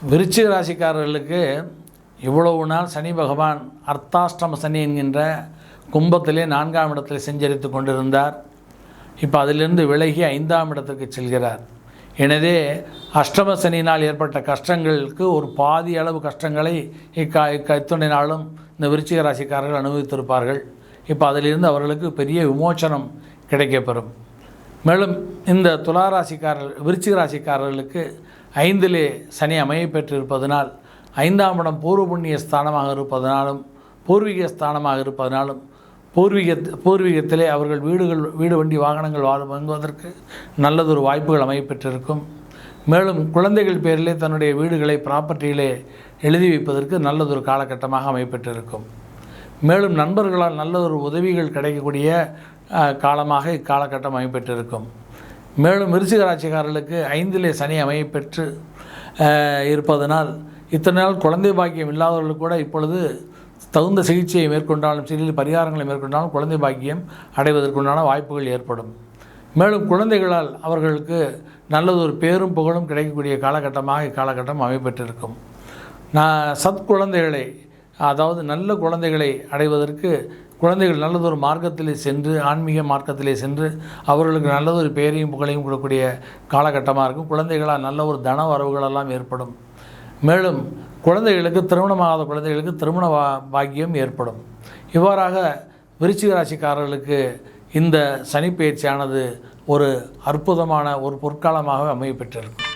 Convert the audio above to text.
விருச்சிக ராசிக்காரர்களுக்கு இவ்வளவு நாள் சனி பகவான் அர்த்தாஷ்டம சனி என்கின்ற கும்பத்திலே 4ஆம் இடத்தில் செஞ்சரித்து கொண்டிருந்தார். இப்போ அதிலிருந்து விலகி 5ஆம் இடத்திற்கு செல்கிறார். எனவே அஷ்டம சனியினால் ஏற்பட்ட கஷ்டங்களுக்கு ஒரு பாதி அளவு கஷ்டங்களை இத்தனை நாளும் இந்த விருச்சிக ராசிக்காரர்கள் அனுபவித்திருப்பார்கள். இப்போ அதிலிருந்து அவர்களுக்கு பெரிய விமோச்சனம் கிடைக்கப்பெறும். மேலும் இந்த விருச்சிக ராசிக்காரர்களுக்கு 5லே சனி அமைய பெற்றிருப்பதனால் 5ஆம் இடம் பூர்வ புண்ணிய ஸ்தானமாக இருப்பதனாலும் பூர்வீக ஸ்தானமாக இருப்பதனாலும் பூர்வீகத்திலே அவர்கள் வீடு வண்டி வாகனங்கள் வாங்குவதற்கு நல்லதொரு வாய்ப்புகள் அமையப்பெற்றிருக்கும். மேலும் குழந்தைகள் பேரிலே தன்னுடைய வீடுகளை ப்ராப்பர்ட்டியிலே எழுதி வைப்பதற்கு நல்லதொரு காலகட்டமாக அமையப்பெற்றிருக்கும். மேலும் நண்பர்களால் நல்லதொரு உதவிகள் கிடைக்கக்கூடிய காலமாக இக்காலகட்டம் அமையப்பெற்றிருக்கும். மேலும் விருச்சிக ராசிக்காரர்களுக்கு 5லே சனி அமையப்பெற்று இருப்பதனால் இத்தனை நாள் குழந்தை பாக்கியம் இல்லாதவர்களுக்கு கூட இப்பொழுது தகுந்த சிகிச்சையை மேற்கொண்டாலும் சிறிய பரிகாரங்களை மேற்கொண்டாலும் குழந்தை பாக்கியம் அடைவதற்குண்டான வாய்ப்புகள் ஏற்படும். மேலும் குழந்தைகளால் அவர்களுக்கு நல்லதொரு பேரும் புகழும் கிடைக்கக்கூடிய காலகட்டமாக இக்காலகட்டம் அமையப்பெற்றிருக்கும். சத்குழந்தைகளை அதாவது நல்ல குழந்தைகளை அடைவதற்கு குழந்தைகள் நல்லதொரு மார்க்கத்திலே சென்று ஆன்மீக மார்க்கத்திலே சென்று அவர்களுக்கு நல்லதொரு பேரையும் புகழையும் கொடுக்கக்கூடிய காலகட்டமாக இருக்கும். குழந்தைகளால் நல்ல ஒரு தன வரவுகளெல்லாம் ஏற்படும். மேலும் குழந்தைகளுக்கு திருமணமாகாத குழந்தைகளுக்கு திருமண பாக்கியம் ஏற்படும். இவ்வாறாக விருச்சிக ராசிக்காரர்களுக்கு இந்த சனிப்பெயர்ச்சியானது ஒரு அற்புதமான ஒரு பொற்காலமாக அமையப்பெற்றிருக்கும்.